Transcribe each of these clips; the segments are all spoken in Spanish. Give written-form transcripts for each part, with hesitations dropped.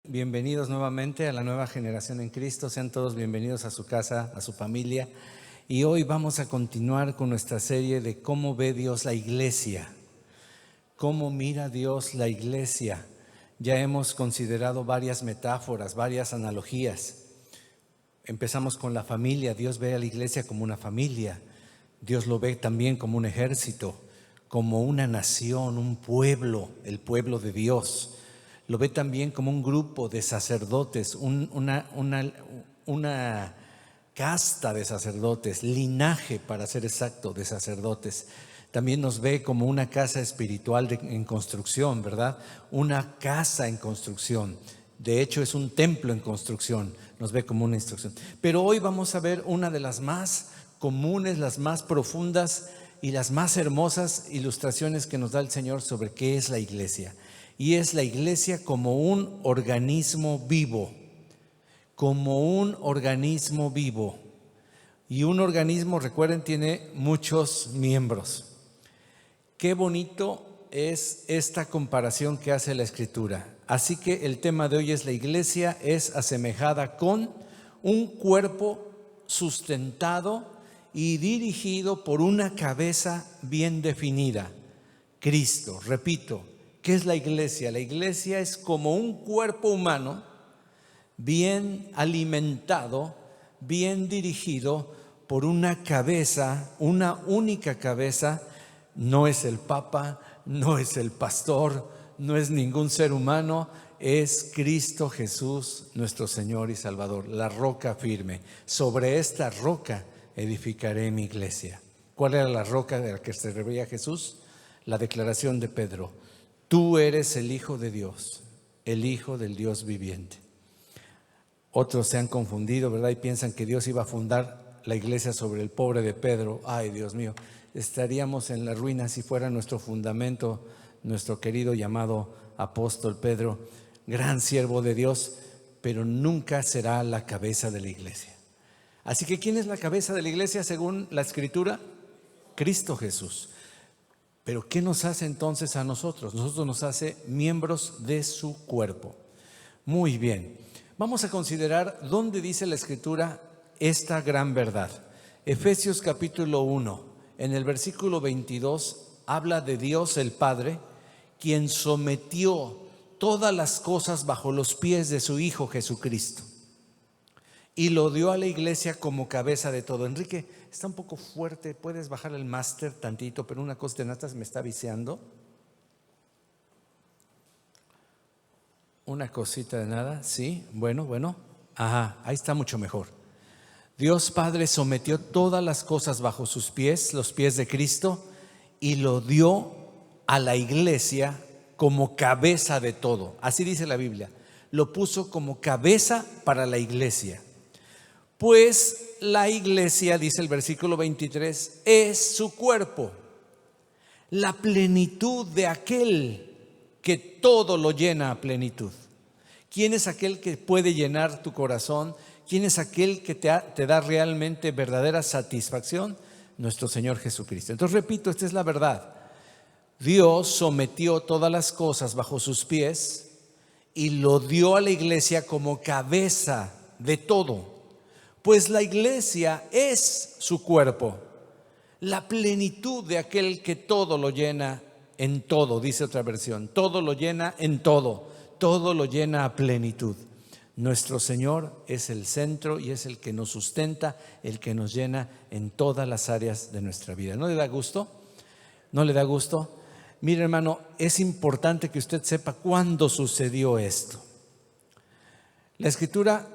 bienvenidos nuevamente a la nueva generación en Cristo. Sean todos bienvenidos a su casa, a su familia. Y hoy vamos a continuar con nuestra serie de cómo ve Dios la iglesia. Cómo mira Dios la iglesia. Ya hemos considerado varias metáforas, varias analogías. Empezamos con la familia. Dios ve a la iglesia como una familia. Dios lo ve también como un ejército, como una nación, un pueblo, el pueblo de Dios. Lo ve también como un grupo de sacerdotes, una casta de sacerdotes, linaje, para ser exacto, de sacerdotes. También nos ve como una casa espiritual en construcción, ¿verdad? Una casa en construcción. De hecho, es un templo en construcción. Nos ve como una instrucción. Pero hoy vamos a ver una de las más comunes, las más profundas y las más hermosas ilustraciones que nos da el Señor sobre qué es la iglesia. Y es la iglesia como un organismo vivo, como un organismo vivo. Y un organismo, recuerden, tiene muchos miembros. Qué bonito es esta comparación que hace la Escritura. Así que el tema de hoy es: la iglesia es asemejada con un cuerpo sustentado y dirigido por una cabeza bien definida, Cristo. Repito, ¿qué es la iglesia? La iglesia es como un cuerpo humano bien alimentado, bien dirigido por una cabeza, una única cabeza. No es el Papa, no es el pastor, no es ningún ser humano, es Cristo Jesús, nuestro Señor y Salvador, la roca firme. Sobre esta roca edificaré mi iglesia. ¿Cuál era la roca de la que se refería Jesús? La declaración de Pedro: tú eres el Hijo de Dios, el Hijo del Dios viviente. Otros se han confundido, ¿verdad? Y piensan que Dios iba a fundar la iglesia sobre el pobre de Pedro. Ay, Dios mío, estaríamos en la ruina si fuera nuestro fundamento, nuestro querido llamado apóstol Pedro, gran siervo de Dios, pero nunca será la cabeza de la iglesia. Así que ¿quién es la cabeza de la iglesia según la Escritura? Cristo Jesús. Pero ¿qué nos hace entonces a nosotros? Nosotros nos hace miembros de su cuerpo. Muy bien, vamos a considerar dónde dice la Escritura esta gran verdad. Efesios capítulo 1, en el versículo 22, habla de Dios el Padre, quien sometió todas las cosas bajo los pies de su Hijo Jesucristo y lo dio a la iglesia como cabeza de todo. Enrique, está un poco fuerte, puedes bajar el máster tantito, pero una cosa de natas me está viciando. Una cosita de nada, sí, bueno, ajá, ahí está mucho mejor. Dios Padre sometió todas las cosas bajo sus pies, los pies de Cristo, y lo dio a la iglesia como cabeza de todo. Así dice la Biblia, lo puso como cabeza para la iglesia. Pues la iglesia, dice el versículo 23, es su cuerpo, la plenitud de aquel que todo lo llena a plenitud. ¿Quién es aquel que puede llenar tu corazón? ¿Quién es aquel que te da realmente verdadera satisfacción? Nuestro Señor Jesucristo. Entonces repito, esta es la verdad. Dios sometió todas las cosas bajo sus pies y lo dio a la iglesia como cabeza de todo. Pues la iglesia es su cuerpo, la plenitud de aquel que todo lo llena en todo, dice otra versión. Todo lo llena en todo, todo lo llena a plenitud. Nuestro Señor es el centro y es el que nos sustenta, el que nos llena en todas las áreas de nuestra vida. ¿No le da gusto? ¿No le da gusto? Mire, hermano, es importante que usted sepa cuándo sucedió esto. La Escritura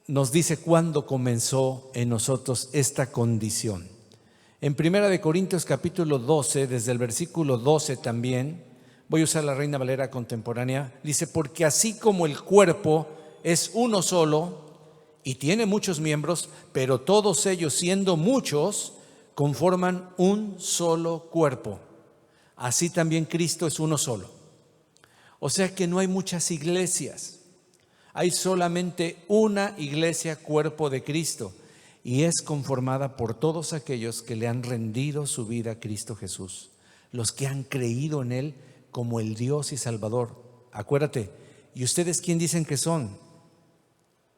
nos dice cuándo comenzó en nosotros esta condición. En 1 Corintios capítulo 12, desde el versículo 12 también, voy a usar la Reina Valera contemporánea, dice: porque así como el cuerpo es uno solo y tiene muchos miembros, pero todos ellos, siendo muchos, conforman un solo cuerpo, así también Cristo es uno solo. O sea que no hay muchas iglesias. Hay solamente una iglesia, cuerpo de Cristo, y es conformada por todos aquellos que le han rendido su vida a Cristo Jesús, los que han creído en Él como el Dios y Salvador. Acuérdate, ¿y ustedes quién dicen que son?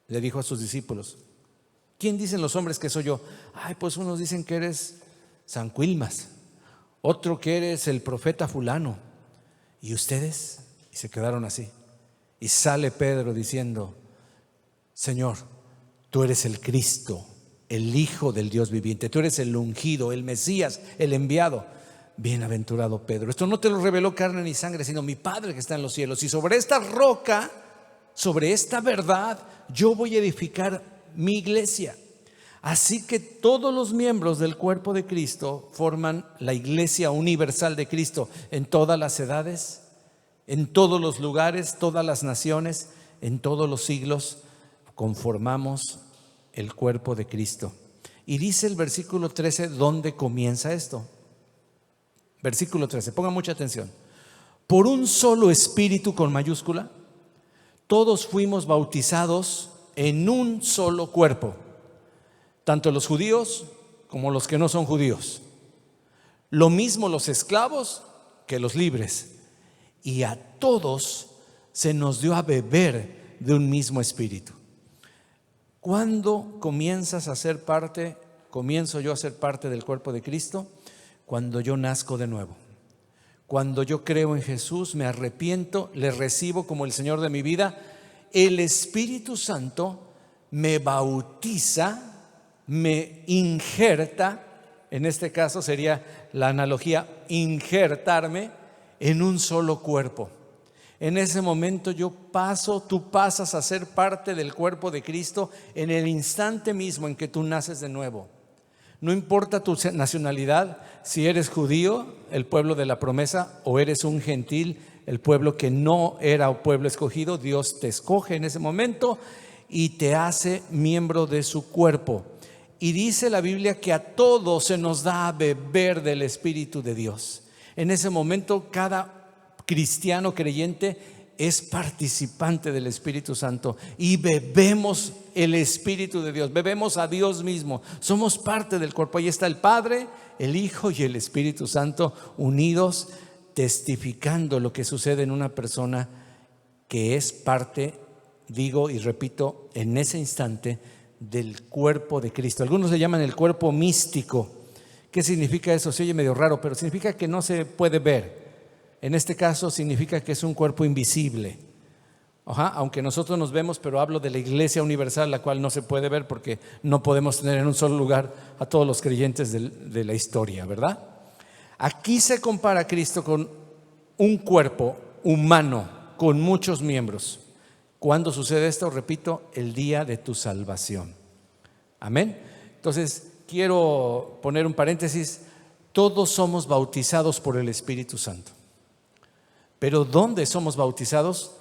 Le dijo a sus discípulos. ¿Quién dicen los hombres que soy yo? Ay, pues unos dicen que eres San Quilmas, otro que eres el profeta fulano. ¿Y ustedes? Y se quedaron así. Y sale Pedro diciendo: Señor, tú eres el Cristo, el Hijo del Dios viviente, tú eres el ungido, el Mesías, el enviado. Bienaventurado Pedro, esto no te lo reveló carne ni sangre, sino mi Padre que está en los cielos. Y sobre esta roca, sobre esta verdad, yo voy a edificar mi iglesia. Así que todos los miembros del cuerpo de Cristo forman la iglesia universal de Cristo en todas las edades, en todos los lugares, todas las naciones, en todos los siglos. Conformamos el cuerpo de Cristo. Y dice el versículo 13, ¿dónde comienza esto? Versículo 13, pongan mucha atención. Por un solo espíritu con mayúscula, todos fuimos bautizados en un solo cuerpo, tanto los judíos como los que no son judíos. Lo mismo los esclavos que los libres. Y a todos se nos dio a beber de un mismo espíritu. ¿Cuándo comienzas a ser parte, comienzo yo a ser parte del cuerpo de Cristo? Cuando yo nazco de nuevo. Cuando yo creo en Jesús, me arrepiento, le recibo como el Señor de mi vida, el Espíritu Santo me bautiza, me injerta, en este caso sería la analogía, injertarme en un solo cuerpo. En ese momento tú pasas a ser parte del cuerpo de Cristo en el instante mismo en que tú naces de nuevo. No importa tu nacionalidad, si eres judío, el pueblo de la promesa, o eres un gentil, el pueblo que no era pueblo escogido, Dios te escoge en ese momento y te hace miembro de su cuerpo. Y dice la Biblia que a todos se nos da a beber del Espíritu de Dios. En ese momento cada cristiano creyente es participante del Espíritu Santo y bebemos el Espíritu de Dios, bebemos a Dios mismo, somos parte del cuerpo. Ahí está el Padre, el Hijo y el Espíritu Santo unidos, testificando lo que sucede en una persona que es parte, digo y repito, en ese instante del cuerpo de Cristo. Algunos le llaman el cuerpo místico. ¿Qué significa eso? Se oye medio raro, pero significa que no se puede ver. En este caso significa que es un cuerpo invisible. Aunque nosotros nos vemos, pero hablo de la iglesia universal, la cual no se puede ver porque no podemos tener en un solo lugar a todos los creyentes de la historia, ¿verdad? Aquí se compara a Cristo con un cuerpo humano con muchos miembros. ¿Cuándo sucede esto? Repito, el día de tu salvación. Amén. Entonces, quiero poner un paréntesis. Todos somos bautizados por el Espíritu Santo. Pero ¿dónde somos bautizados?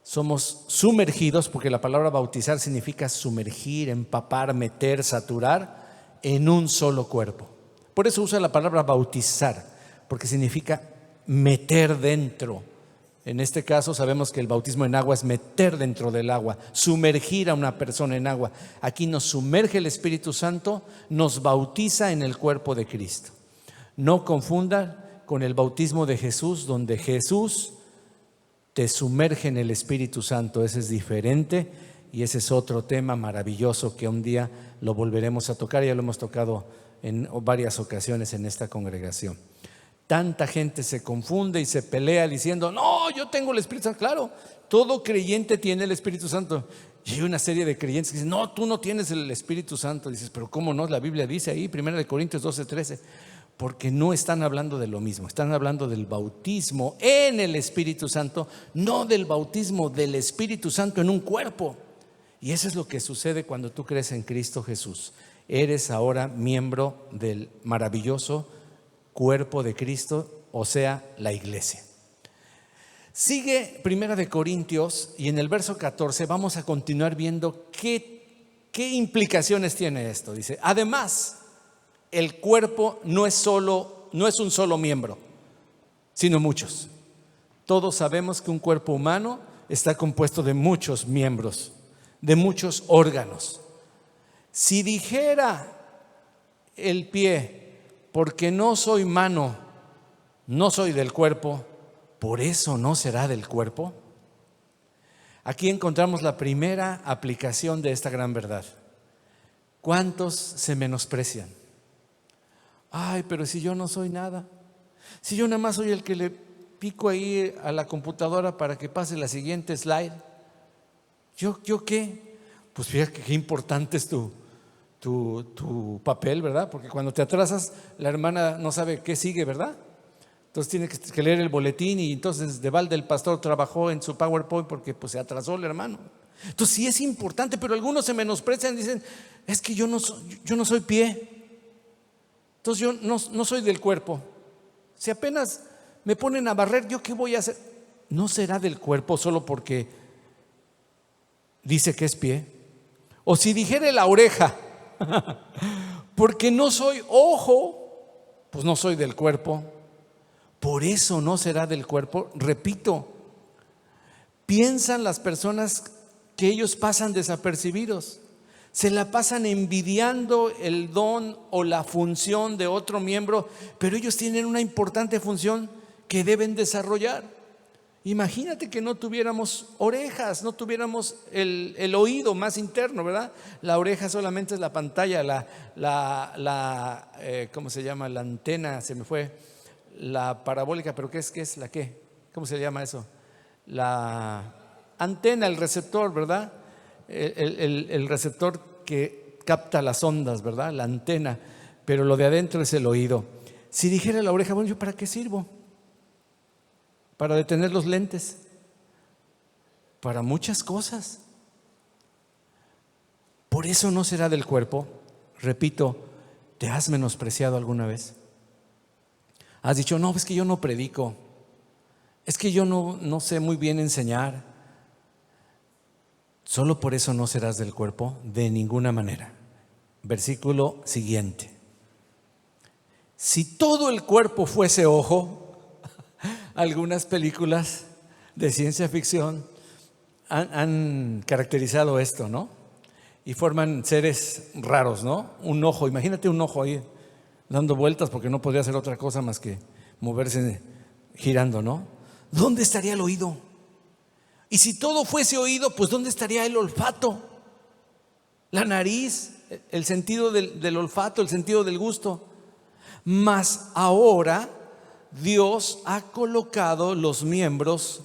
Somos sumergidos, porque la palabra bautizar significa sumergir, empapar, meter, saturar en un solo cuerpo. Por eso usa la palabra bautizar, porque significa meter dentro. En este caso sabemos que el bautismo en agua es meter dentro del agua, sumergir a una persona en agua. Aquí nos sumerge el Espíritu Santo, nos bautiza en el cuerpo de Cristo. No confundan con el bautismo de Jesús, donde Jesús te sumerge en el Espíritu Santo. Ese es diferente y ese es otro tema maravilloso que un día lo volveremos a tocar. Ya lo hemos tocado en varias ocasiones en esta congregación. Tanta gente se confunde y se pelea diciendo: no, yo tengo el Espíritu Santo. Claro, todo creyente tiene el Espíritu Santo. Y hay una serie de creyentes que dicen: no, tú no tienes el Espíritu Santo. Y dices: pero ¿cómo no? La Biblia dice ahí, 1 Corintios 12:13. Porque no están hablando de lo mismo, están hablando del bautismo en el Espíritu Santo, no del bautismo del Espíritu Santo en un cuerpo. Y eso es lo que sucede cuando tú crees en Cristo Jesús. Eres ahora miembro del maravilloso cuerpo de Cristo, o sea, la iglesia. Sigue 1 Corintios y en el verso 14 vamos a continuar viendo qué implicaciones tiene esto. Dice: además, el cuerpo no es un solo miembro, sino muchos. Todos sabemos que un cuerpo humano está compuesto de muchos miembros, de muchos órganos. Si dijera el pie: porque no soy mano, no soy del cuerpo, ¿por eso no será del cuerpo? Aquí encontramos la primera aplicación de esta gran verdad. ¿Cuántos se menosprecian? Ay, pero si yo no soy nada, si yo nada más soy el que le pico ahí a la computadora para que pase la siguiente slide, ¿yo qué? Pues fíjate qué importante es tu papel, ¿verdad? Porque cuando te atrasas, la hermana no sabe qué sigue, ¿verdad? Entonces tiene que leer el boletín y entonces de balde el pastor trabajó en su PowerPoint porque pues se atrasó el hermano. Entonces sí es importante, pero algunos se menosprecian y dicen, es que yo no soy pie, entonces yo no soy del cuerpo. Si apenas me ponen a barrer, ¿yo qué voy a hacer? ¿No será del cuerpo solo porque dice que es pie? O si dijere la oreja, porque no soy ojo, pues no soy del cuerpo. Por eso no será del cuerpo. Repito, piensan las personas que ellos pasan desapercibidos. Se la pasan envidiando el don o la función de otro miembro, pero ellos tienen una importante función que deben desarrollar. Imagínate que no tuviéramos orejas, no tuviéramos el oído más interno, ¿verdad? La oreja solamente es la pantalla, ¿cómo se llama? La antena, se me fue, la parabólica, pero ¿qué es? ¿La qué? ¿Cómo se llama eso? La antena, el receptor, ¿verdad? El receptor que capta las ondas, ¿verdad? La antena, pero lo de adentro es el oído. Si dijera la oreja, bueno, ¿yo para qué sirvo? Para detener los lentes, para muchas cosas. Por eso no será del cuerpo. Repito, ¿te has menospreciado alguna vez? Has dicho, no, es que yo no predico, es que yo no sé muy bien enseñar. Solo por eso no serás del cuerpo, de ninguna manera. Versículo siguiente. Si todo el cuerpo fuese ojo, algunas películas de ciencia ficción han caracterizado esto, ¿no? Y forman seres raros, ¿no? Un ojo, imagínate un ojo ahí dando vueltas porque no podría hacer otra cosa más que moverse girando, ¿no? ¿Dónde estaría el oído? Y si todo fuese oído, pues ¿dónde estaría el olfato? La nariz, el sentido del olfato, el sentido del gusto. Mas ahora Dios ha colocado los miembros,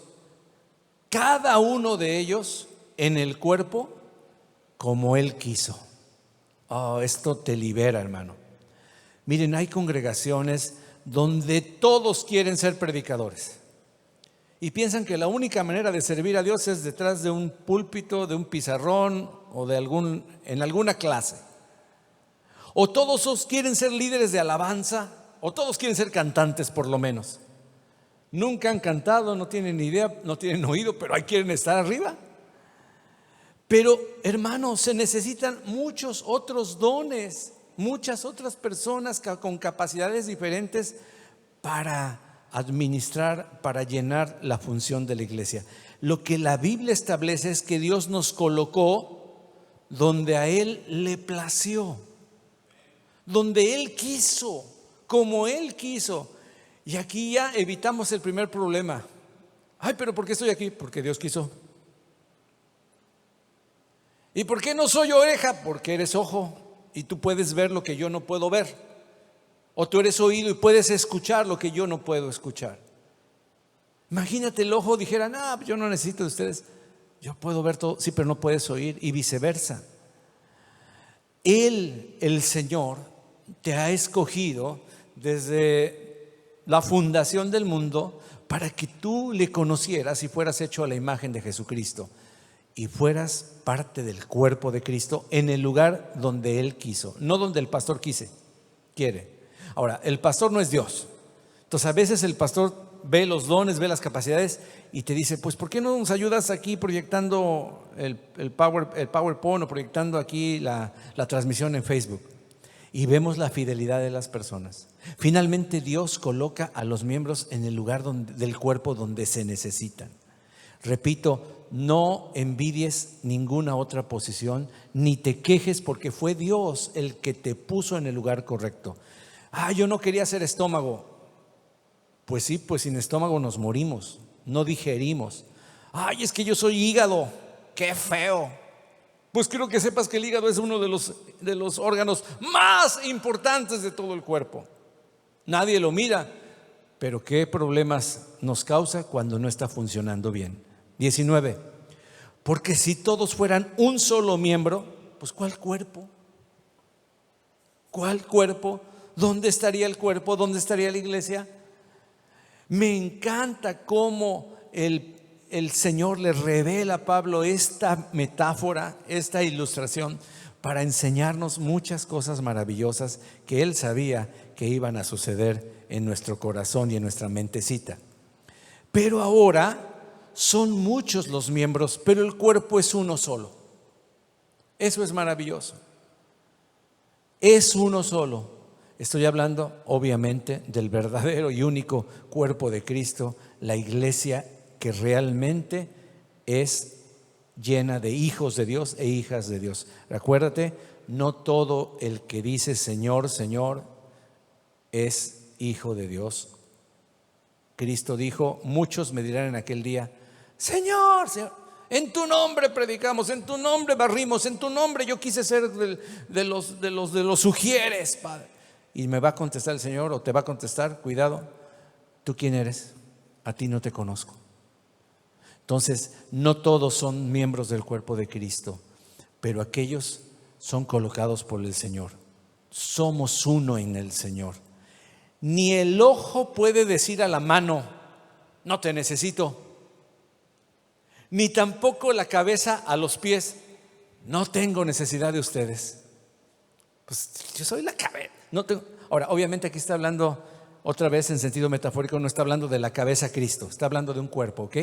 cada uno de ellos, en el cuerpo como Él quiso. Oh, esto te libera, hermano. Miren, hay congregaciones donde todos quieren ser predicadores y piensan que la única manera de servir a Dios es detrás de un púlpito, de un pizarrón o en alguna clase. O todos quieren ser líderes de alabanza, o todos quieren ser cantantes por lo menos. Nunca han cantado, no tienen ni idea, no tienen oído, pero ahí quieren estar arriba. Pero hermanos, se necesitan muchos otros dones, muchas otras personas con capacidades diferentes para administrar, para llenar la función de la iglesia. Lo que la Biblia establece es que Dios nos colocó donde a Él le plació, donde Él quiso, como Él quiso. Y aquí ya evitamos el primer problema. Ay, pero ¿por qué estoy aquí? Porque Dios quiso. ¿Y por qué no soy oreja? Porque eres ojo y tú puedes ver lo que yo no puedo ver. O tú eres oído y puedes escuchar lo que yo no puedo escuchar. Imagínate, el ojo dijera, no, yo no necesito de ustedes, yo puedo ver todo. Sí, pero no puedes oír, y viceversa. Él, el Señor, te ha escogido desde la fundación del mundo para que tú le conocieras y fueras hecho a la imagen de Jesucristo y fueras parte del cuerpo de Cristo en el lugar donde Él quiso, no donde el pastor quiere. Ahora, el pastor no es Dios. Entonces a veces el pastor ve los dones, ve las capacidades y te dice, pues ¿por qué no nos ayudas aquí proyectando el PowerPoint o proyectando aquí la transmisión en Facebook? Y vemos la fidelidad de las personas. Finalmente Dios coloca a los miembros en el lugar del cuerpo donde se necesitan. Repito, no envidies ninguna otra posición, ni te quejes porque fue Dios el que te puso en el lugar correcto. Yo no quería ser estómago. Pues sí, pues sin estómago nos morimos, no digerimos. Ay, es que yo soy hígado, qué feo. Pues quiero que sepas que el hígado es uno de los órganos más importantes de todo el cuerpo. Nadie lo mira, pero qué problemas nos causa cuando no está funcionando bien. 19. Porque si todos fueran un solo miembro, pues ¿cuál cuerpo? ¿Cuál cuerpo? ¿Dónde estaría el cuerpo? ¿Dónde estaría la iglesia? Me encanta cómo el Señor le revela a Pablo esta metáfora, esta ilustración, para enseñarnos muchas cosas maravillosas que él sabía que iban a suceder en nuestro corazón y en nuestra mentecita. Pero ahora son muchos los miembros, pero el cuerpo es uno solo. Eso es maravilloso. Es uno solo. Estoy hablando obviamente del verdadero y único cuerpo de Cristo, la iglesia que realmente es llena de hijos de Dios e hijas de Dios. Recuérdate, no todo el que dice Señor, Señor es hijo de Dios. Cristo dijo, muchos me dirán en aquel día, Señor, Señor, en tu nombre predicamos, en tu nombre barrimos, en tu nombre yo quise ser de los sugieres, Padre. Y me va a contestar el Señor, o te va a contestar, cuidado, ¿tú quién eres? A ti no te conozco. Entonces, no todos son miembros del cuerpo de Cristo, pero aquellos son colocados por el Señor. Somos uno en el Señor. Ni el ojo puede decir a la mano, no te necesito. Ni tampoco la cabeza a los pies, no tengo necesidad de ustedes. Pues yo soy la cabeza. No tengo. Ahora, obviamente aquí está hablando otra vez en sentido metafórico, no está hablando de la cabeza Cristo, está hablando de un cuerpo, ¿ok?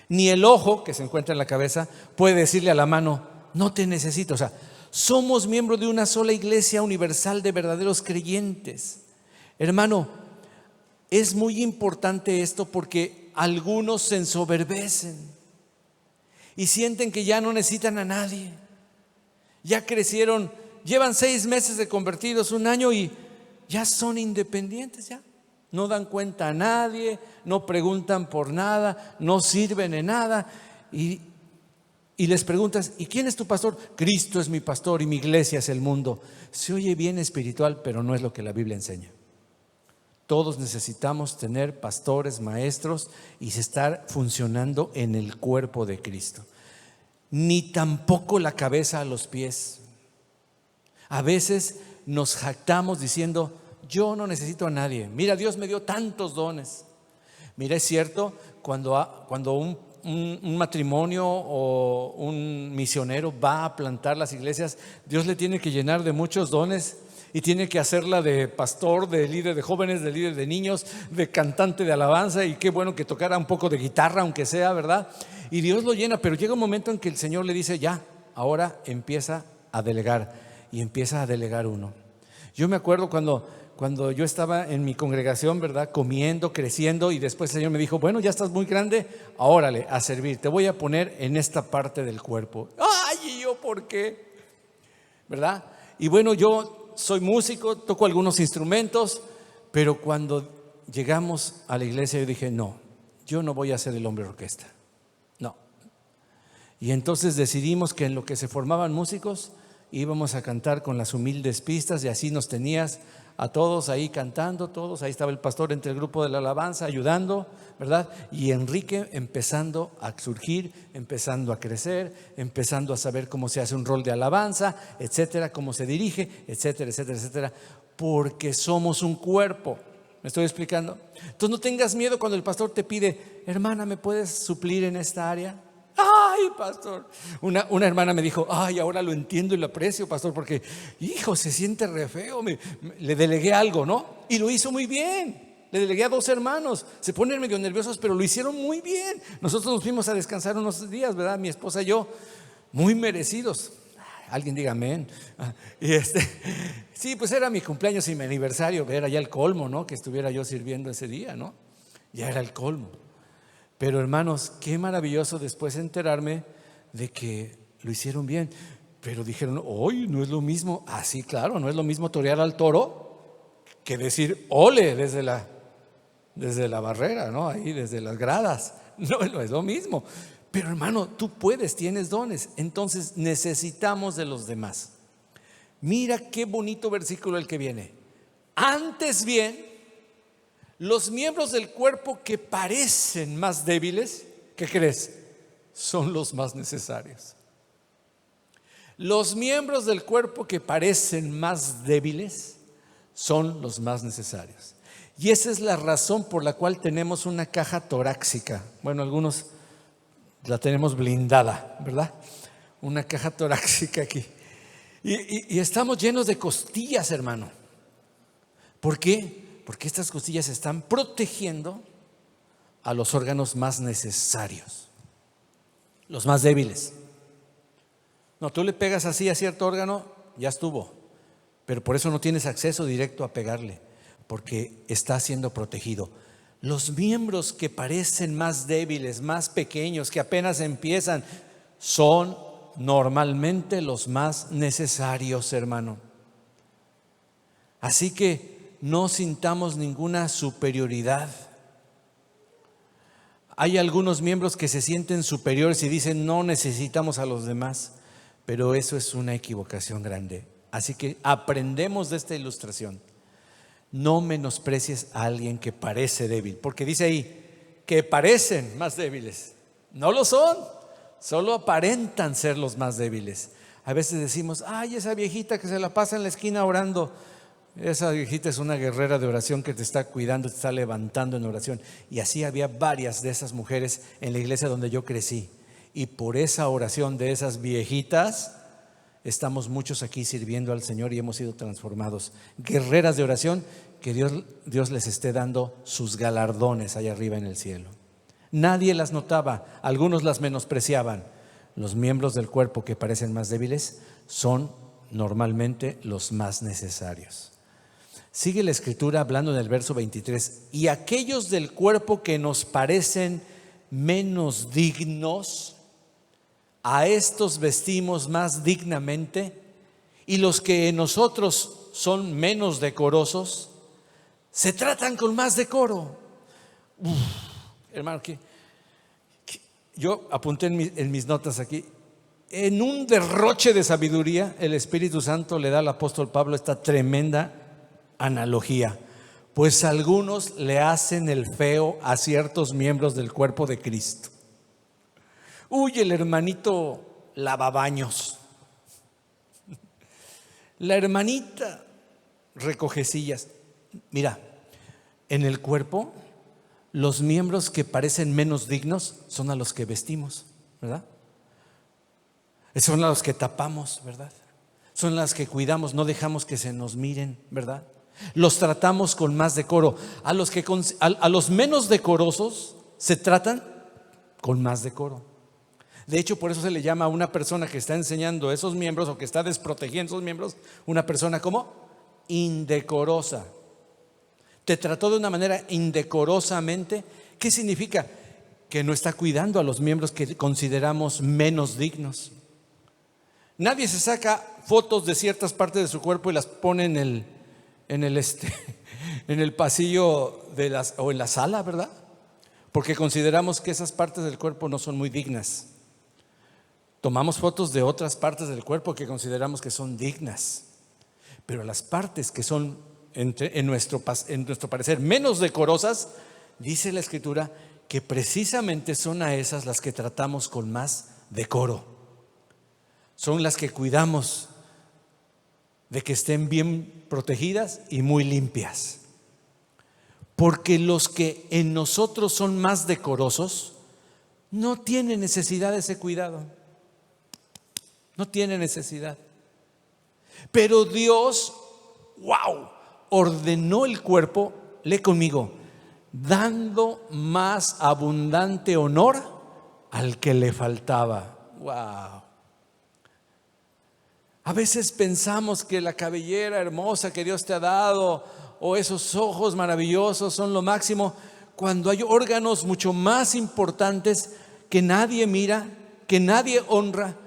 Ni el ojo que se encuentra en la cabeza puede decirle a la mano, no te necesito. O sea, somos miembros de una sola iglesia universal de verdaderos creyentes. Hermano, es muy importante esto porque algunos se ensoberbecen y sienten que ya no necesitan a nadie. Ya crecieron, llevan 6 meses de convertidos, 1 año y ya son independientes ya. No dan cuenta a nadie, no preguntan por nada, no sirven en nada. Y les preguntas, ¿y quién es tu pastor? Cristo es mi pastor y mi iglesia es el mundo. Se oye bien espiritual, pero no es lo que la Biblia enseña. Todos necesitamos tener pastores, maestros y estar funcionando en el cuerpo de Cristo. Ni tampoco la cabeza a los pies. A veces nos jactamos diciendo, yo no necesito a nadie. Mira, Dios me dio tantos dones. Mira, es cierto, cuando un matrimonio o un misionero va a plantar las iglesias, Dios le tiene que llenar de muchos dones y tiene que hacerla de pastor, de líder de jóvenes, de líder de niños, de cantante de alabanza, y qué bueno que tocara un poco de guitarra, aunque sea, ¿verdad? Y Dios lo llena, pero llega un momento en que el Señor le dice, ya, ahora empieza a delegar, y empieza a delegar uno. Yo me acuerdo cuando yo estaba en mi congregación, ¿verdad? Comiendo, creciendo, y después el Señor me dijo, bueno, ya estás muy grande, órale, a servir, te voy a poner en esta parte del cuerpo. Ay, ¿y yo por qué? ¿Verdad? Y bueno, yo soy músico, toco algunos instrumentos, pero cuando llegamos a la iglesia yo dije, no, yo no voy a ser el hombre orquesta, no. Y entonces decidimos que en lo que se formaban músicos íbamos a cantar con las humildes pistas, y así nos tenías a todos ahí cantando, todos, ahí estaba el pastor entre el grupo de la alabanza ayudando, ¿verdad? Y Enrique empezando a surgir, empezando a crecer, empezando a saber cómo se hace un rol de alabanza, etcétera, cómo se dirige, etcétera, etcétera, etcétera, porque somos un cuerpo. ¿Me estoy explicando? Entonces no tengas miedo cuando el pastor te pide, hermana, ¿me puedes suplir en esta área? Ay, pastor, una hermana me dijo, ay, ahora lo entiendo y lo aprecio, pastor, porque hijo, se siente re feo. Le delegué algo, ¿no? Y lo hizo muy bien. Le delegué a 2 hermanos, se ponen medio nerviosos, pero lo hicieron muy bien. Nosotros nos fuimos a descansar unos días, ¿verdad? Mi esposa y yo, muy merecidos. Alguien diga amén. Y sí, pues era mi cumpleaños y mi aniversario, era ya el colmo, ¿no? Que estuviera yo sirviendo ese día, ¿no? Ya era el colmo. Pero hermanos, qué maravilloso después enterarme de que lo hicieron bien. Pero dijeron, hoy no es lo mismo. Ah, sí, claro, no es lo mismo torear al toro que decir ole desde la barrera, ¿no? Ahí desde las gradas. No es lo mismo. Pero hermano, tú puedes, tienes dones, entonces necesitamos de los demás. Mira qué bonito versículo el que viene. Antes bien, los miembros del cuerpo que parecen más débiles, ¿qué crees? Son los más necesarios. Los miembros del cuerpo que parecen más débiles son los más necesarios. Y esa es la razón por la cual tenemos una caja torácica. Bueno, algunos la tenemos blindada, ¿verdad? Una caja torácica aquí. Y estamos llenos de costillas, hermano. ¿Por qué? Porque estas costillas están protegiendo a los órganos más necesarios, los más débiles. No, tú le pegas así a cierto órgano, ya estuvo. Pero por eso no tienes acceso directo a pegarle, porque está siendo protegido. Los miembros que parecen más débiles, más pequeños, que apenas empiezan, son normalmente los más necesarios, hermano. Así que no sintamos ninguna superioridad. Hay algunos miembros que se sienten superiores y dicen no necesitamos a los demás, pero eso es una equivocación grande. Así que aprendemos de esta ilustración. No menosprecies a alguien que parece débil, porque dice ahí que parecen más débiles. No lo son, solo aparentan ser los más débiles. A veces decimos, ay, esa viejita que se la pasa en la esquina orando. Esa viejita es una guerrera de oración que te está cuidando, te está levantando en oración. Y así había varias de esas mujeres en la iglesia donde yo crecí. Y por esa oración de esas viejitas estamos muchos aquí sirviendo al Señor y hemos sido transformados. Guerreras de oración, que Dios les esté dando sus galardones allá arriba en el cielo. Nadie las notaba, algunos las menospreciaban. Los miembros del cuerpo que parecen más débiles son normalmente los más necesarios. Sigue la escritura hablando en el verso 23. Y aquellos del cuerpo que nos parecen menos dignos, a estos vestimos más dignamente, y los que en nosotros son menos decorosos, se tratan con más decoro. Hermano, yo apunté en mis notas aquí. En un derroche de sabiduría, el Espíritu Santo le da al apóstol Pablo esta tremenda analogía. Pues algunos le hacen el feo a ciertos miembros del cuerpo de Cristo. Uy, el hermanito lavabaños, la hermanita recogecillas. Mira, en el cuerpo, los miembros que parecen menos dignos son a los que vestimos, ¿verdad? Son a los que tapamos, ¿verdad? Son las que cuidamos, no dejamos que se nos miren, ¿verdad? Los tratamos con más decoro. A los menos decorosos se tratan con más decoro. De hecho, por eso se le llama a una persona que está enseñando esos miembros o que está desprotegiendo esos miembros, una persona como indecorosa. Te trató de una manera indecorosamente. ¿Qué significa? Que no está cuidando a los miembros que consideramos menos dignos. Nadie se saca fotos de ciertas partes de su cuerpo y las pone en el pasillo o en la sala, ¿verdad? Porque consideramos que esas partes del cuerpo no son muy dignas. Tomamos fotos de otras partes del cuerpo que consideramos que son dignas, pero las partes que son en nuestro parecer menos decorosas, dice la Escritura que precisamente son a esas las que tratamos con más decoro. Son las que cuidamos de que estén bien protegidas y muy limpias. Porque los que en nosotros son más decorosos no tienen necesidad de ese cuidado. No tienen necesidad. Pero Dios, ordenó el cuerpo, lee conmigo, dando más abundante honor al que le faltaba. A veces pensamos que la cabellera hermosa que Dios te ha dado o esos ojos maravillosos son lo máximo, cuando hay órganos mucho más importantes que nadie mira, que nadie honra.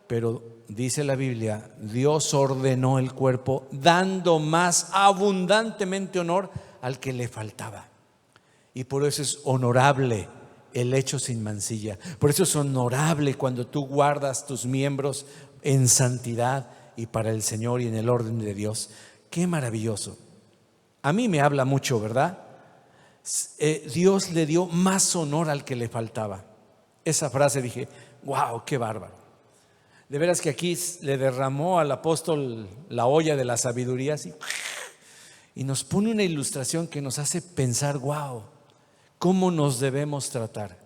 Pero dice la Biblia, Dios ordenó el cuerpo dando más abundantemente honor al que le faltaba. Y por eso es honorable el hecho sin mancilla. Por eso es honorable cuando tú guardas tus miembros en santidad y para el Señor y en el orden de Dios. Qué maravilloso. A mí me habla mucho, ¿verdad? Dios le dio más honor al que le faltaba. Esa frase dije, wow, qué bárbaro. De veras que aquí le derramó al apóstol la olla de la sabiduría así, y nos pone una ilustración que nos hace pensar, wow, cómo nos debemos tratar,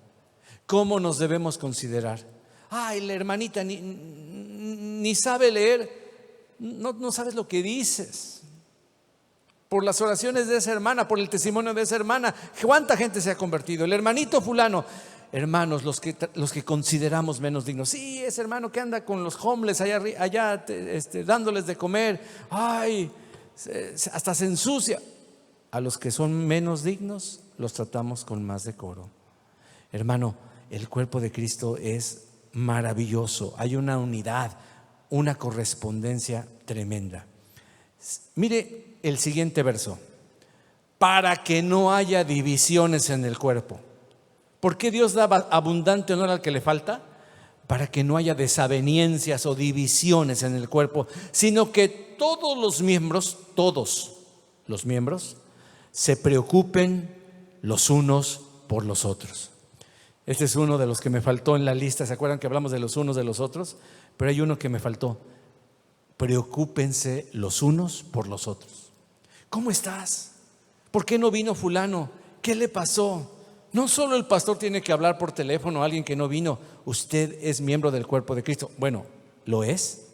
cómo nos debemos considerar. Ay, la hermanita ni sabe leer, no sabes lo que dices. Por las oraciones de esa hermana, por el testimonio de esa hermana, ¿cuánta gente se ha convertido? El hermanito fulano. Hermanos, los que consideramos menos dignos. Sí, ese hermano que anda con los homeless allá dándoles de comer. Ay, hasta se ensucia. A los que son menos dignos los tratamos con más decoro. Hermano, el cuerpo de Cristo es maravilloso. Hay una unidad, una correspondencia tremenda. Mire el siguiente verso. Para que no haya divisiones en el cuerpo. ¿Por qué Dios daba abundante honor al que le falta? Para que no haya desavenencias o divisiones en el cuerpo, sino que todos los miembros, se preocupen los unos por los otros. Este es uno de los que me faltó en la lista. ¿Se acuerdan que hablamos de los unos de los otros? Pero hay uno que me faltó. Preocúpense los unos por los otros. ¿Cómo estás? ¿Por qué no vino fulano? ¿Qué le pasó? No solo el pastor tiene que hablar por teléfono a alguien que no vino. Usted es miembro del cuerpo de Cristo. Bueno, ¿lo es?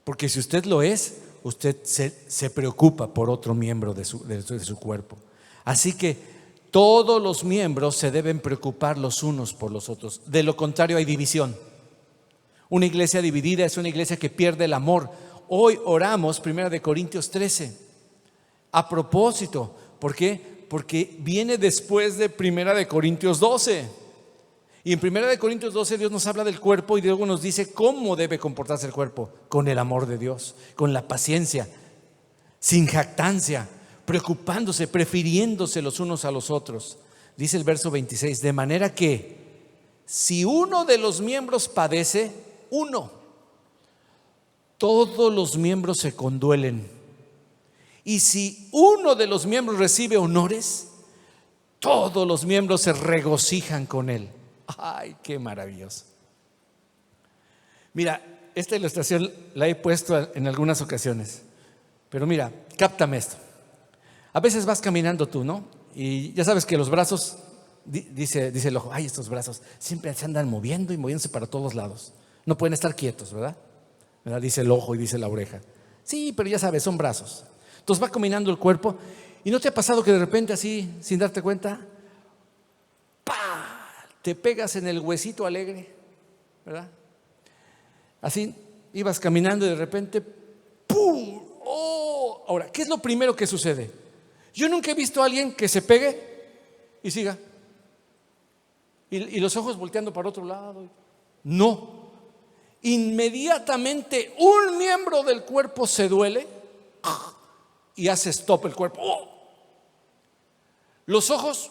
Porque si usted lo es, usted se preocupa por otro miembro de su cuerpo. Así que todos los miembros se deben preocupar los unos por los otros. De lo contrario hay división. Una iglesia dividida es una iglesia que pierde el amor. Hoy oramos 1 Corintios 13. A propósito, ¿por qué? Porque viene después de 1 Corintios 12. Y en 1 Corintios 12 Dios nos habla del cuerpo y luego nos dice cómo debe comportarse el cuerpo. Con el amor de Dios, con la paciencia, sin jactancia, preocupándose, prefiriéndose los unos a los otros. Dice el verso 26, de manera que si uno de los miembros padece, todos los miembros se conduelen. Y si uno de los miembros recibe honores, todos los miembros se regocijan con él. ¡Ay, qué maravilloso! Mira, esta ilustración la he puesto en algunas ocasiones, pero mira, cáptame esto. A veces vas caminando tú, ¿no? Y ya sabes que los brazos, dice el ojo, ay, estos brazos siempre se andan moviendo y moviéndose para todos lados. No pueden estar quietos, ¿verdad? Dice el ojo y dice la oreja. Sí, pero ya sabes, son brazos. Entonces va caminando el cuerpo. ¿Y no te ha pasado que de repente así, sin darte cuenta, ¡pah!, te pegas en el huesito alegre, ¿verdad? Así ibas caminando y de repente ¡pum! ¡Oh! Ahora, ¿qué es lo primero que sucede? Yo nunca he visto a alguien que se pegue y siga. Y los ojos volteando para otro lado. No. Inmediatamente un miembro del cuerpo se duele y hace stop el cuerpo. Los ojos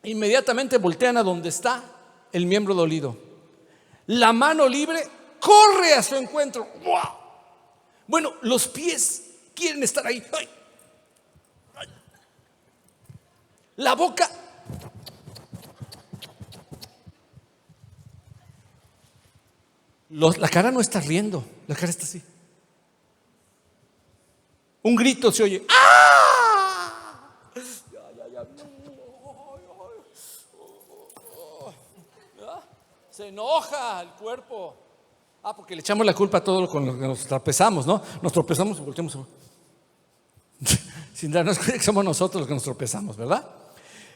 inmediatamente voltean a donde está el miembro dolido. La mano libre corre a su encuentro. Bueno, los pies quieren estar ahí. La boca. La cara no está riendo, la cara está así. Un grito se oye. ¡Ah! Se enoja el cuerpo. Porque le echamos la culpa a todo con lo que nos tropezamos, ¿no? Nos tropezamos y volteamos sin darnos cuenta que somos nosotros los que nos tropezamos, ¿verdad?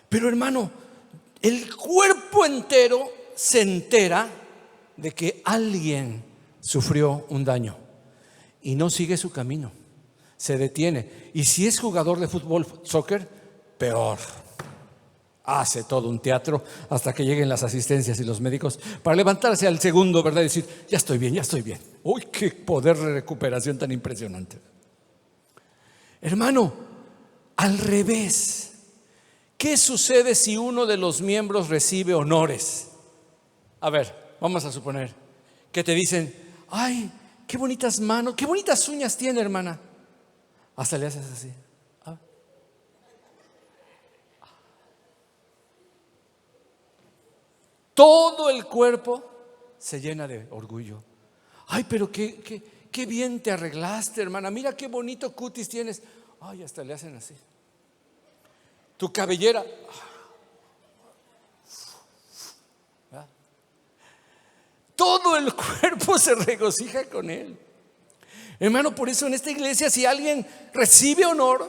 Pero hermano, el cuerpo entero se entera de que alguien sufrió un daño y no sigue su camino, se detiene. Y si es jugador de fútbol, soccer, peor. Hace todo un teatro hasta que lleguen las asistencias y los médicos para levantarse al segundo, ¿verdad? Y decir, ya estoy bien, ya estoy bien. Uy, qué poder de recuperación tan impresionante. Hermano, al revés, ¿qué sucede si uno de los miembros recibe honores? A ver, vamos a suponer que te dicen: ay, qué bonitas manos, qué bonitas uñas tiene, hermana. Hasta le haces así. Todo el cuerpo se llena de orgullo. Ay, pero qué bien te arreglaste, hermana. Mira qué bonito cutis tienes. Ay, hasta le hacen así. Tu cabellera. Todo el cuerpo se regocija con él. Hermano, por eso en esta iglesia, si alguien recibe honor,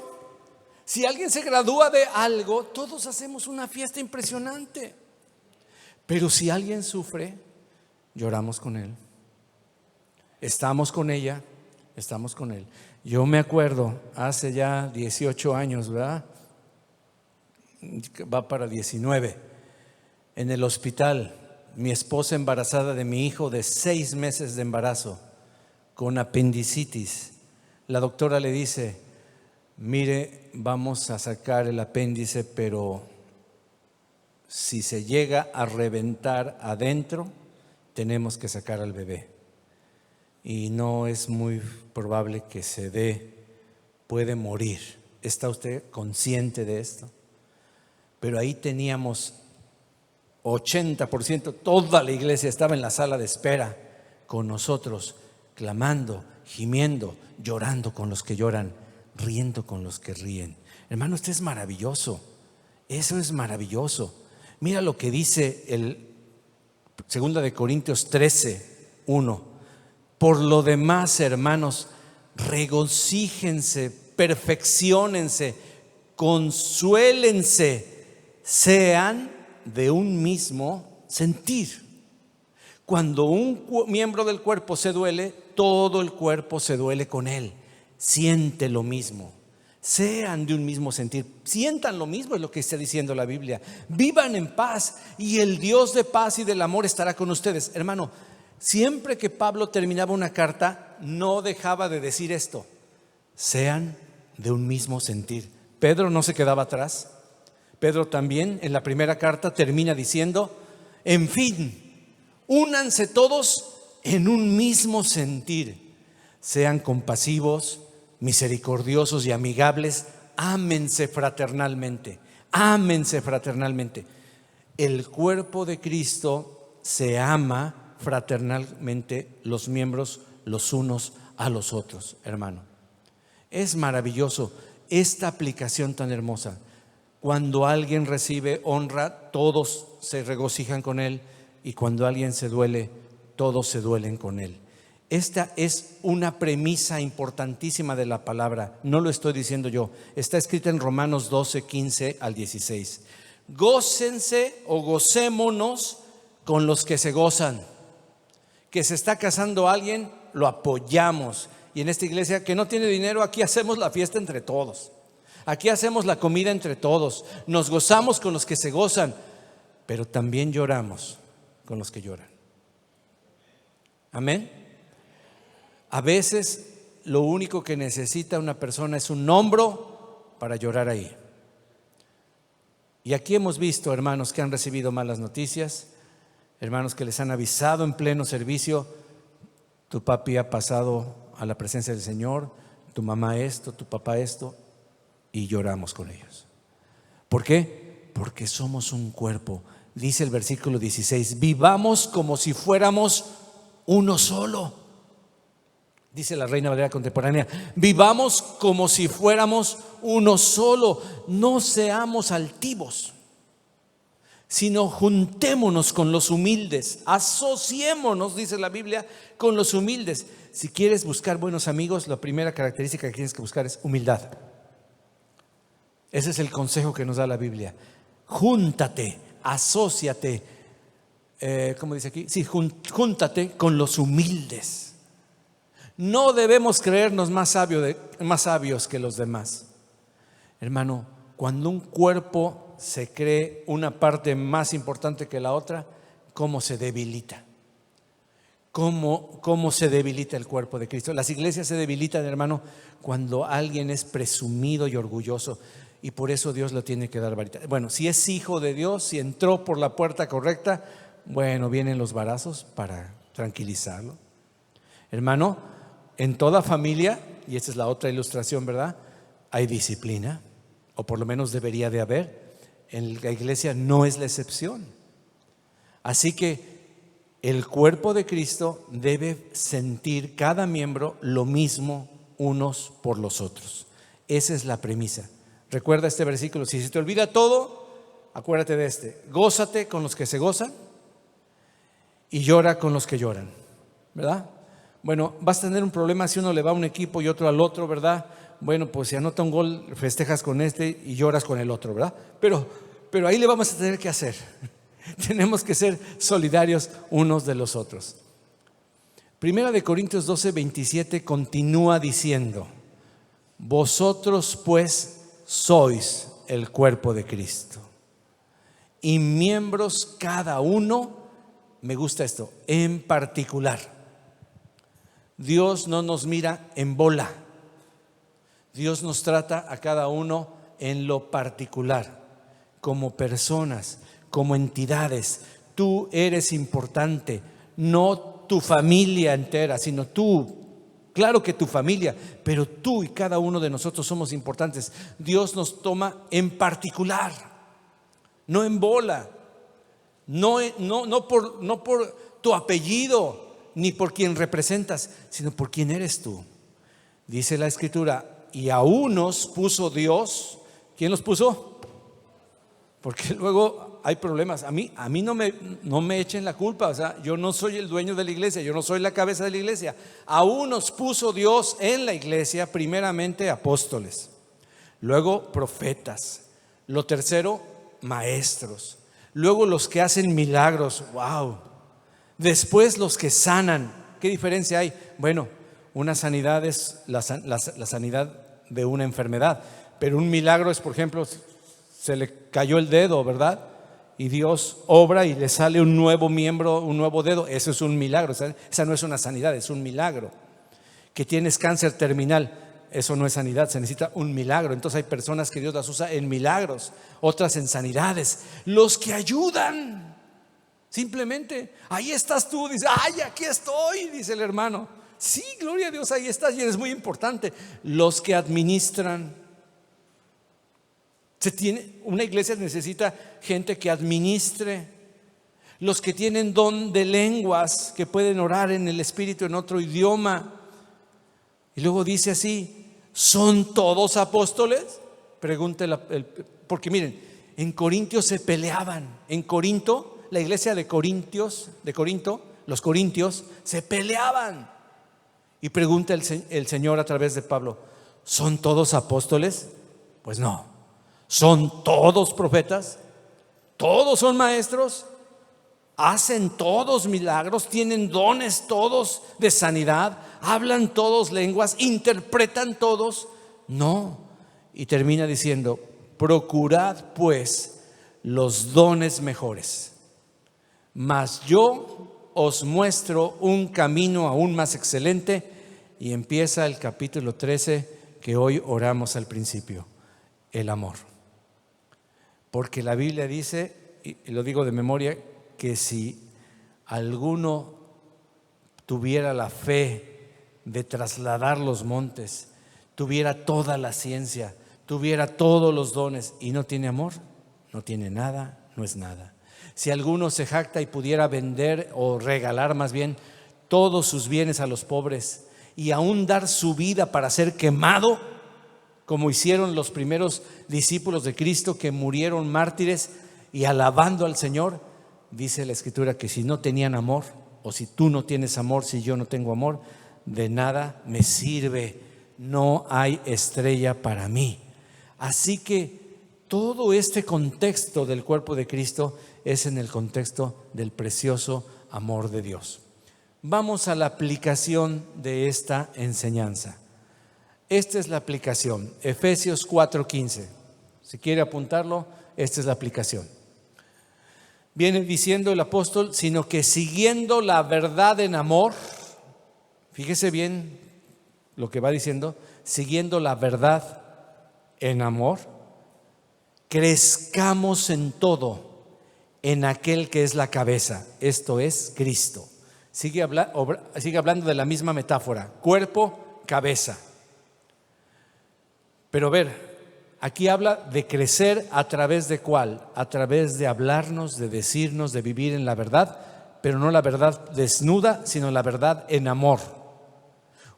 si alguien se gradúa de algo, todos hacemos una fiesta impresionante. Pero si alguien sufre, lloramos con él. Estamos con ella, estamos con él. Yo me acuerdo, hace ya 18 años, ¿verdad? Va para 19. En el hospital, mi esposa embarazada de mi hijo de 6 meses de embarazo, con apendicitis. La doctora le dice: mire, vamos a sacar el apéndice, pero si se llega a reventar adentro, tenemos que sacar al bebé. Y no es muy probable que se dé, puede morir. ¿Está usted consciente de esto? Pero ahí teníamos 80%, toda la iglesia estaba en la sala de espera con nosotros, clamando, gimiendo, llorando con los que lloran, riendo con los que ríen. Hermano, esto es maravilloso. Eso es maravilloso. Mira lo que dice el 2 de Corintios 13:1. Por lo demás, hermanos, regocíjense, perfecciónense, consuélense, sean de un mismo sentir. Cuando un miembro del cuerpo se duele, todo el cuerpo se duele con él. Siente lo mismo. Sean de un mismo sentir, sientan lo mismo, es lo que está diciendo la Biblia. Vivan en paz y el Dios de paz y del amor estará con ustedes. Hermano, siempre que Pablo terminaba una carta, no dejaba de decir esto: sean de un mismo sentir. Pedro no se quedaba atrás. Pedro también en la primera carta termina diciendo: en fin, únanse todos en un mismo sentir, sean compasivos, misericordiosos y amigables, ámense fraternalmente, ámense fraternalmente. El cuerpo de Cristo se ama fraternalmente, los miembros los unos a los otros, hermano. Es maravilloso esta aplicación tan hermosa. Cuando alguien recibe honra, todos se regocijan con él, y cuando alguien se duele, todos se duelen con él. Esta es una premisa importantísima de la palabra, no lo estoy diciendo yo, está escrita en Romanos 12:15-16. Gócense o gocémonos con los que se gozan. Que se está casando alguien, lo apoyamos. Y en esta iglesia que no tiene dinero, aquí hacemos la fiesta entre todos. Aquí hacemos la comida entre todos. Nos gozamos con los que se gozan, pero también lloramos con los que lloran. Amén. A veces lo único que necesita una persona es un hombro para llorar ahí. Y aquí hemos visto hermanos que han recibido malas noticias, hermanos que les han avisado en pleno servicio: tu papi ha pasado a la presencia del Señor, tu mamá esto, tu papá esto, y lloramos con ellos. ¿Por qué? Porque somos un cuerpo. Dice el versículo 16: vivamos como si fuéramos uno solo. Dice la Reina Valera contemporánea: vivamos como si fuéramos uno solo. No seamos altivos, sino juntémonos con los humildes. Asociémonos, dice la Biblia, con los humildes. Si quieres buscar buenos amigos, la primera característica que tienes que buscar es humildad. Ese es el consejo que nos da la Biblia. Júntate, asóciate, ¿cómo dice aquí? Sí, júntate con los humildes. No debemos creernos más sabios que los demás. Hermano, cuando un cuerpo se cree una parte más importante que la otra, ¿cómo se debilita? ¿Cómo se debilita el cuerpo de Cristo? Las iglesias se debilitan, hermano, cuando alguien es presumido y orgulloso. y por eso Dios le tiene que dar varita. Bueno, si es hijo de Dios, si entró por la puerta correcta, bueno, vienen los varazos para tranquilizarlo. Hermano, en toda familia, y esta es la otra ilustración, ¿verdad? Hay disciplina, o por lo menos debería de haber. En la iglesia no es la excepción. Así que el cuerpo de Cristo debe sentir cada miembro lo mismo unos por los otros. Esa es la premisa. Recuerda este versículo: si se te olvida todo, acuérdate de este: gózate con los que se gozan y llora con los que lloran, ¿verdad? Bueno, vas a tener un problema si uno le va a un equipo y otro al otro, ¿verdad? Bueno, pues si anota un gol, festejas con este y lloras con el otro, ¿verdad? Pero ahí le vamos a tener que hacer. Tenemos que ser solidarios unos de los otros. Primera de Corintios 12:27 continúa diciendo: vosotros pues sois el cuerpo de Cristo y miembros cada uno, me gusta esto, en particular. Dios no nos mira en bola. Dios nos trata a cada uno en lo particular, como personas, como entidades. Tú eres importante, no tu familia entera, sino tú. Claro que tu familia, pero tú y cada uno de nosotros somos importantes. Dios nos toma en particular, no en bola, no por tu apellido ni por quien representas, sino por quien eres tú. Dice la Escritura: y a unos puso Dios. ¿Quién los puso? Porque luego hay problemas. A mí no me echen la culpa. O sea, yo no soy el dueño de la iglesia, yo no soy la cabeza de la iglesia. A unos puso Dios en la iglesia, primeramente apóstoles, luego profetas, lo tercero maestros, luego los que hacen milagros. Wow. Después los que sanan. ¿Qué diferencia hay? Bueno, una sanidad es la sanidad de una enfermedad, pero un milagro es, por ejemplo, se le cayó el dedo, ¿verdad? Y Dios obra y le sale un nuevo miembro, un nuevo dedo. Eso es un milagro. Esa no es una sanidad, es un milagro. Que tienes cáncer terminal, eso no es sanidad, se necesita un milagro. Entonces hay personas que Dios las usa en milagros, otras en sanidades. Los que ayudan, simplemente, ahí estás tú, dice: ay, aquí estoy, dice el hermano. Sí, gloria a Dios, ahí estás y eres muy importante. Los que administran. Una iglesia necesita gente que administre. Los que tienen don de lenguas, que pueden orar en el Espíritu en otro idioma. Y luego dice así: ¿son todos apóstoles? Pregunta porque miren, en Corintios se peleaban. En Corinto, la iglesia de Corinto, los corintios se peleaban. Y pregunta el Señor a través de Pablo: ¿son todos apóstoles? Pues no. ¿Son todos profetas? ¿Todos son maestros? ¿Hacen todos milagros? ¿Tienen dones todos de sanidad? ¿Hablan todos lenguas? ¿Interpretan todos? No. Y termina diciendo: procurad pues los dones mejores, mas yo os muestro un camino aún más excelente. Y empieza el capítulo 13 que hoy oramos al principio: el amor. Porque la Biblia dice, y lo digo de memoria, que si alguno tuviera la fe de trasladar los montes, tuviera toda la ciencia, tuviera todos los dones y no tiene amor, no tiene nada, no es nada. Si alguno se jacta y pudiera vender o regalar más bien todos sus bienes a los pobres y aún dar su vida para ser quemado, como hicieron los primeros discípulos de Cristo que murieron mártires y alabando al Señor, dice la Escritura que si no tenían amor, o si tú no tienes amor, si yo no tengo amor, de nada me sirve, no hay estrella para mí. Así que todo este contexto del cuerpo de Cristo es en el contexto del precioso amor de Dios. Vamos a la aplicación de esta enseñanza. Esta es la aplicación, Efesios 4:15. Si quiere apuntarlo, esta es la aplicación. Viene diciendo el apóstol: sino que siguiendo la verdad en amor. Fíjese bien lo que va diciendo: siguiendo la verdad en amor. crezcamos en todo en aquel que es la cabeza, esto es Cristo. Sigue hablando de la misma metáfora, cuerpo, cabeza. Pero aquí habla de crecer a través de ¿cuál? A través de hablarnos, de decirnos, de vivir en la verdad, pero no la verdad desnuda, sino la verdad en amor.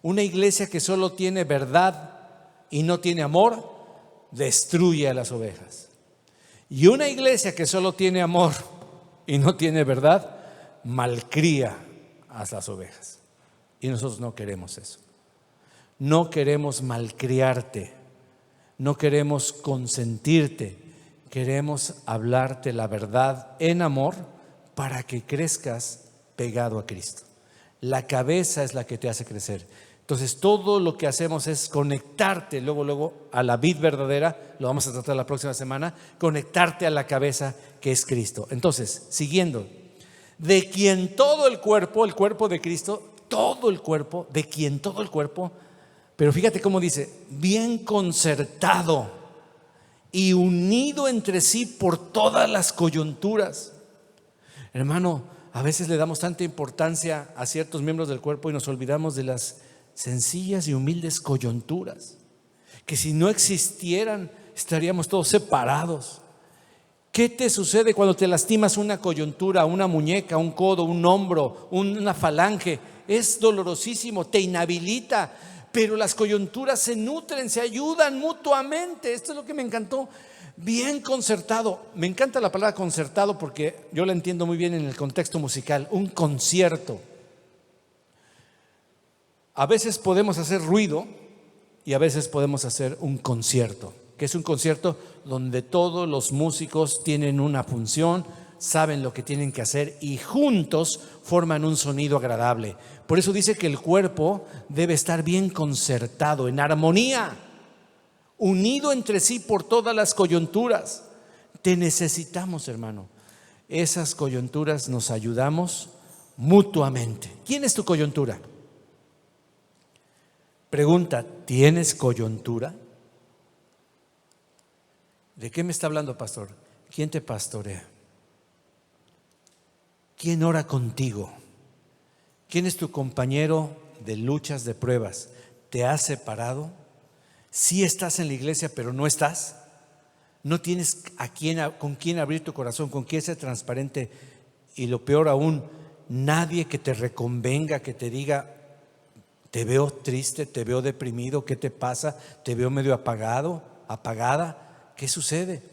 Una iglesia que solo tiene verdad y no tiene amor, destruye a las ovejas. Y una iglesia que solo tiene amor y no tiene verdad, malcría a las ovejas. Y nosotros no queremos eso. No queremos malcriarte, no queremos consentirte, queremos hablarte la verdad en amor para que crezcas pegado a Cristo. La cabeza es la que te hace crecer. Entonces todo lo que hacemos es conectarte luego a la vid verdadera, lo vamos a tratar la próxima semana, conectarte a la cabeza que es Cristo. Entonces, siguiendo, de quien todo el cuerpo de Cristo, todo el cuerpo, de quien todo el cuerpo, pero fíjate cómo dice, bien concertado y unido entre sí por todas las coyunturas. Hermano, a veces le damos tanta importancia a ciertos miembros del cuerpo y nos olvidamos de las sencillas y humildes coyunturas, que si no existieran estaríamos todos separados. ¿Qué te sucede cuando te lastimas una coyuntura, una muñeca, un codo, un hombro, una falange? Es dolorosísimo, te inhabilita, pero las coyunturas se nutren, se ayudan mutuamente. Esto es lo que me encantó. Bien concertado. Me encanta la palabra concertado porque yo la entiendo muy bien en el contexto musical. Un concierto. A veces podemos hacer ruido y a veces podemos hacer un concierto, que es un concierto donde todos los músicos tienen una función, saben lo que tienen que hacer y juntos forman un sonido agradable. Por eso dice que el cuerpo debe estar bien concertado, en armonía, unido entre sí por todas las coyunturas. Te necesitamos, hermano. Esas coyunturas nos ayudamos mutuamente. ¿Quién es tu coyuntura? Pregunta, ¿tienes coyuntura? ¿De qué me está hablando, pastor? ¿Quién te pastorea? ¿Quién ora contigo? ¿Quién es tu compañero de luchas, de pruebas? ¿Te has separado? ¿Sí estás en la iglesia, pero no estás? ¿No tienes con quién abrir tu corazón, con quién ser transparente? Y lo peor aún, nadie que te reconvenga, que te diga, te veo triste, te veo deprimido, ¿qué te pasa? Te veo medio apagado, apagada. ¿Qué sucede?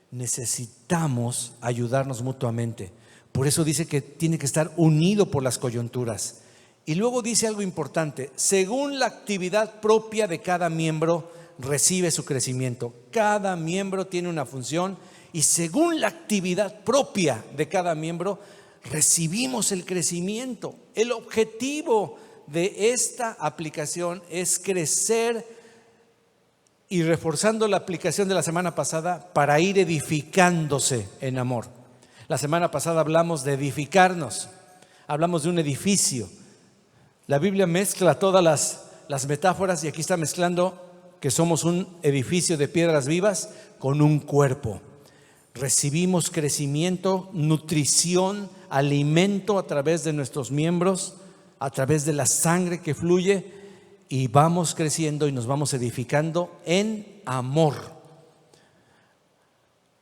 Necesitamos ayudarnos mutuamente. Por eso dice que tiene que estar unido por las coyunturas. Y luego dice algo importante, según la actividad propia de cada miembro recibe su crecimiento. Cada miembro tiene una función y según la actividad propia de cada miembro recibimos el crecimiento. El objetivo de esta aplicación es crecer y reforzando la aplicación de la semana pasada para ir edificándose en amor. La semana pasada hablamos de edificarnos, hablamos de un edificio. La Biblia mezcla todas las metáforas y aquí está mezclando que somos un edificio de piedras vivas con un cuerpo. Recibimos crecimiento, nutrición, alimento a través de nuestros miembros, a través de la sangre que fluye y vamos creciendo y nos vamos edificando en amor.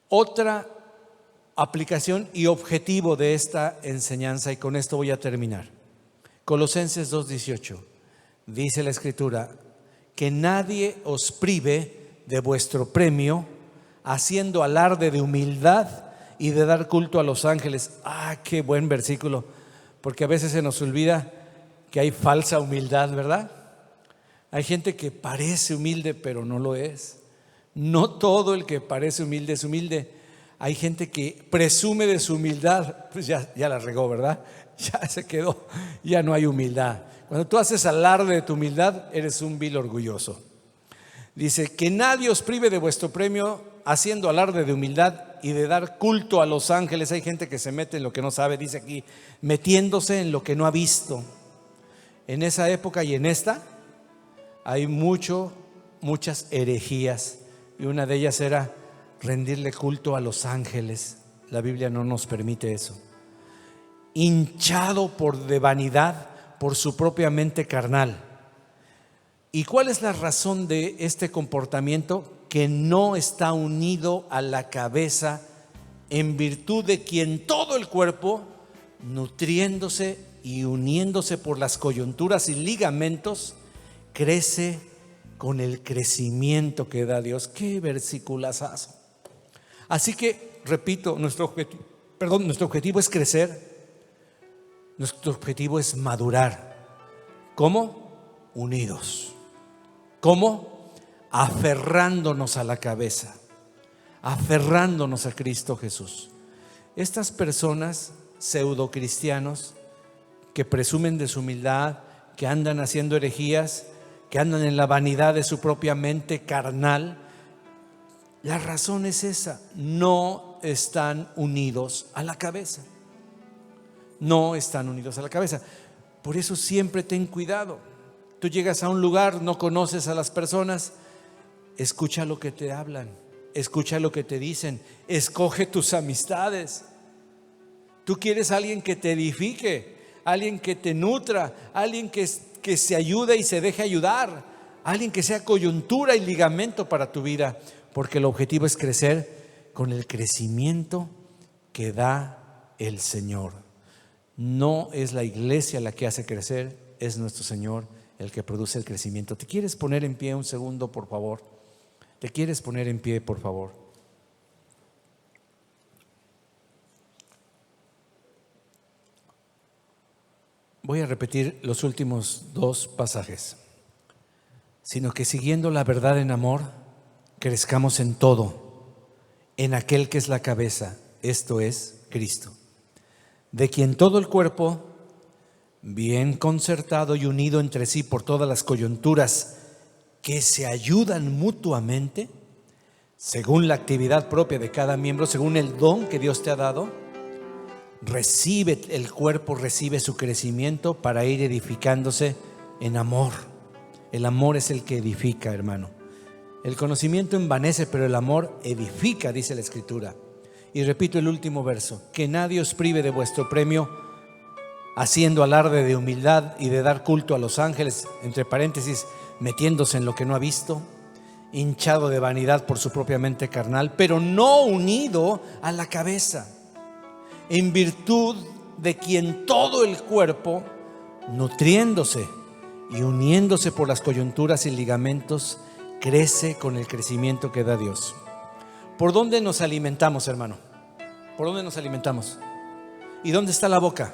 Otra aplicación y objetivo de esta enseñanza, y con esto voy a terminar. Colosenses 2:18 dice la Escritura, que nadie os prive de vuestro premio, haciendo alarde de humildad y de dar culto a los ángeles. Qué buen versículo, porque a veces se nos olvida que hay falsa humildad, ¿verdad? Hay gente que parece humilde, pero no lo es. No todo el que parece humilde es humilde. Hay gente que presume de su humildad, pues ya la regó, ¿verdad? Ya se quedó, ya no hay humildad. Cuando tú haces alarde de tu humildad, eres un vil orgulloso. Dice, que nadie os prive de vuestro premio, haciendo alarde de humildad y de dar culto a los ángeles. Hay gente que se mete en lo que no sabe, dice aquí, metiéndose en lo que no ha visto. En esa época y en esta hay muchas herejías, y una de ellas era rendirle culto a los ángeles. La Biblia no nos permite eso. Hinchado de vanidad por su propia mente carnal. ¿Y cuál es la razón de este comportamiento? Que no está unido a la cabeza, en virtud de quien todo el cuerpo, nutriéndose y uniéndose por las coyunturas y ligamentos, crece con el crecimiento que da Dios. ¡Qué versiculazazo! Así que, repito, nuestro objetivo es crecer. Nuestro objetivo es madurar. ¿Cómo? Unidos. ¿Cómo? Aferrándonos a la cabeza, aferrándonos a Cristo Jesús. Estas personas pseudocristianos que presumen de su humildad, que andan haciendo herejías, que andan en la vanidad de su propia mente carnal, la razón es esa: no están unidos a la cabeza. No están unidos a la cabeza. Por eso siempre ten cuidado. Tú llegas a un lugar, no conoces a las personas, escucha lo que te hablan, escucha lo que te dicen, escoge tus amistades. Tú quieres a alguien que te edifique, alguien que te nutra, alguien que se ayude y se deje ayudar, alguien que sea coyuntura y ligamento para tu vida, porque el objetivo es crecer con el crecimiento que da el Señor. No es la iglesia la que hace crecer, es nuestro Señor el que produce el crecimiento. ¿Te quieres poner en pie un segundo, por favor? ¿Te quieres poner en pie, por favor? Voy a repetir los últimos dos pasajes. Sino que siguiendo la verdad en amor, crezcamos en todo, en aquel que es la cabeza, esto es Cristo, de quien todo el cuerpo, bien concertado y unido entre sí por todas las coyunturas que se ayudan mutuamente, según la actividad propia de cada miembro, según el don que Dios te ha dado, el cuerpo recibe su crecimiento para ir edificándose en amor. El amor es el que edifica, hermano. El conocimiento envanece, pero el amor edifica, dice la Escritura. Y repito el último verso: que nadie os prive de vuestro premio, haciendo alarde de humildad y de dar culto a los ángeles, entre paréntesis, metiéndose en lo que no ha visto, hinchado de vanidad por su propia mente carnal, pero no unido a la cabeza, en virtud de quien todo el cuerpo, nutriéndose y uniéndose por las coyunturas y ligamentos, crece con el crecimiento que da Dios. ¿Por dónde nos alimentamos, hermano? ¿Por dónde nos alimentamos? ¿Y dónde está la boca?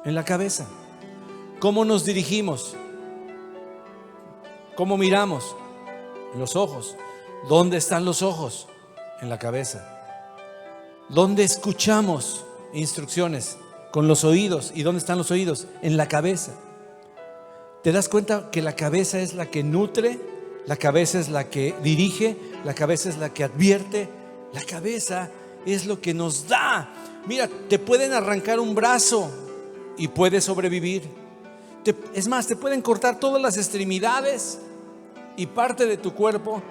En la cabeza. ¿Cómo nos dirigimos? ¿Cómo miramos? En los ojos. ¿Dónde están los ojos? En la cabeza. ¿Dónde escuchamos instrucciones? Con los oídos. ¿Y dónde están los oídos? En la cabeza. ¿Te das cuenta que la cabeza es la que nutre? La cabeza es la que dirige, la cabeza es la que advierte, la cabeza es lo que nos da. Mira, te pueden arrancar un brazo y puedes sobrevivir. Es más, te pueden cortar todas las extremidades y parte de tu cuerpo.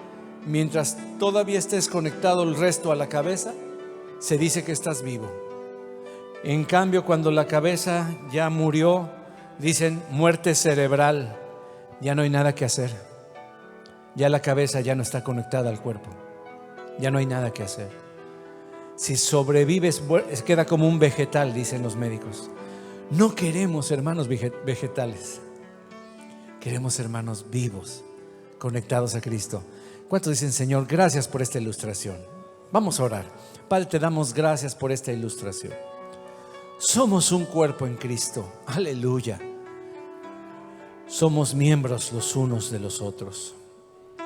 Mientras todavía estés conectado el resto a la cabeza, se dice que estás vivo. En cambio, cuando la cabeza ya murió, dicen muerte cerebral, ya no hay nada que hacer. Ya la cabeza ya no está conectada al cuerpo. Ya no hay nada que hacer. Si sobrevives, queda como un vegetal, dicen los médicos. No queremos hermanos vegetales. Queremos hermanos vivos, conectados a Cristo. ¿Cuántos dicen: Señor, gracias por esta ilustración? Vamos a orar. Padre, te damos gracias por esta ilustración. Somos un cuerpo en Cristo. Aleluya. Somos miembros los unos de los otros.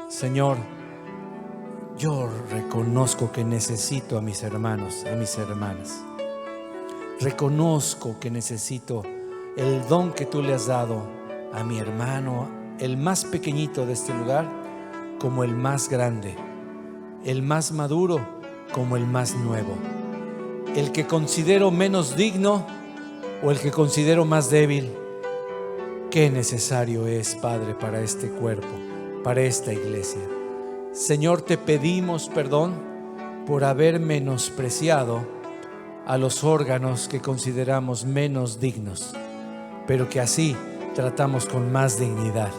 Señor, yo reconozco que necesito a mis hermanos, a mis hermanas. Reconozco que necesito el don que tú le has dado a mi hermano, el más pequeñito de este lugar, como el más grande, el más maduro como el más nuevo, el que considero menos digno o el que considero más débil. Qué necesario es, Padre, para este cuerpo, para esta iglesia. Señor, te pedimos perdón por haber menospreciado a los órganos que consideramos menos dignos, pero que así tratamos con más dignidad.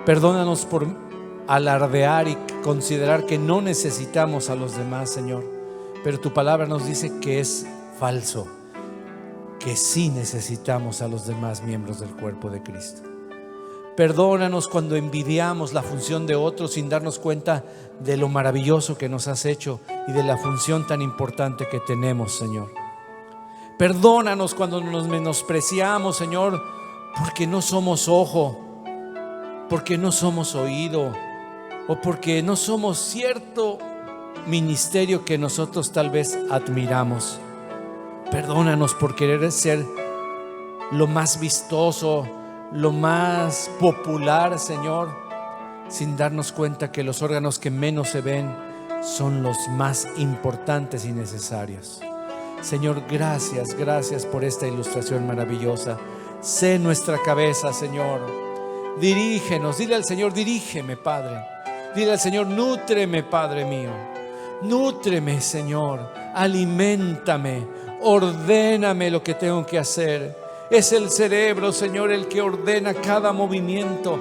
Perdónanos por alardear y considerar que no necesitamos a los demás, Señor, pero tu palabra nos dice que es falso, que sí necesitamos a los demás miembros del cuerpo de Cristo. Perdónanos cuando envidiamos la función de otros sin darnos cuenta de lo maravilloso que nos has hecho y de la función tan importante que tenemos, Señor. Perdónanos cuando nos menospreciamos, Señor, porque no somos ojo, porque no somos oído, o porque no somos cierto ministerio que nosotros tal vez admiramos. Perdónanos por querer ser lo más vistoso, lo más popular, Señor, sin darnos cuenta que los órganos que menos se ven son los más importantes y necesarios. Señor, gracias por esta ilustración maravillosa. Sé nuestra cabeza, Señor. Dirígenos, dile al Señor: dirígeme, Padre. Dile al Señor: nútreme, Padre mío. Nútreme, Señor. Aliméntame. Ordéname lo que tengo que hacer. Es el cerebro, Señor, el que ordena cada movimiento,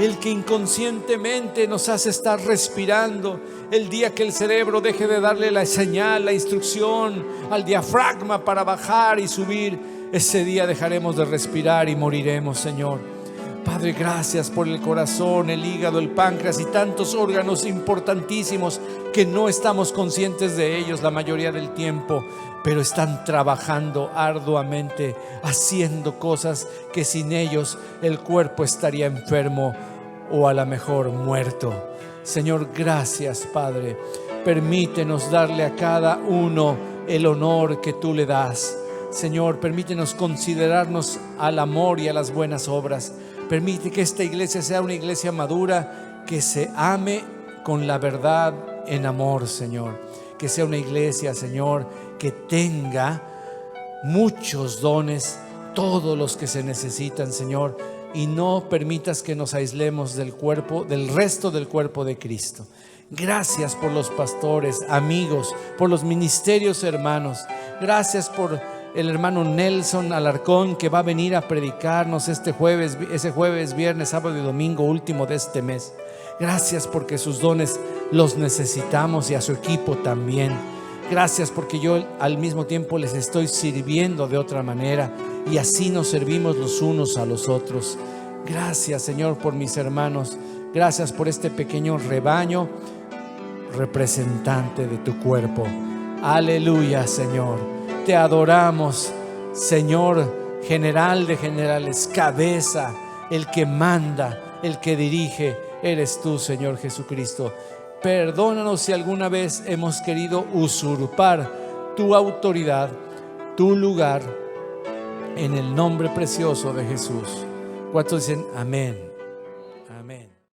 el que inconscientemente nos hace estar respirando. El día que el cerebro deje de darle la señal, la instrucción al diafragma para bajar y subir, ese día dejaremos de respirar y moriremos, Señor. Padre, gracias por el corazón, el hígado, el páncreas y tantos órganos importantísimos que no estamos conscientes de ellos la mayoría del tiempo, pero están trabajando arduamente, haciendo cosas que sin ellos el cuerpo estaría enfermo o a lo mejor muerto. Señor, gracias, Padre. Permítenos darle a cada uno el honor que tú le das. Señor, permítenos considerarnos al amor y a las buenas obras. Permite que esta iglesia sea una iglesia madura, que se ame con la verdad en amor, Señor. Que sea una iglesia, Señor, que tenga muchos dones, todos los que se necesitan, Señor. Y no permitas que nos aislemos del cuerpo, del resto del cuerpo de Cristo. Gracias por los pastores, amigos, por los ministerios hermanos. Gracias por el hermano Nelson Alarcón, que va a venir a predicarnos ese jueves, viernes, sábado y domingo último de este mes. Gracias porque sus dones los necesitamos y a su equipo también. Gracias porque yo al mismo tiempo les estoy sirviendo de otra manera y así nos servimos los unos a los otros. Gracias, Señor, por mis hermanos. Gracias por este pequeño rebaño representante de tu cuerpo. Aleluya, Señor. Te adoramos, Señor, general de generales, cabeza, el que manda, el que dirige, eres tú, Señor Jesucristo. Perdónanos si alguna vez hemos querido usurpar tu autoridad, tu lugar, en el nombre precioso de Jesús. ¿Cuántos dicen amén? Amén.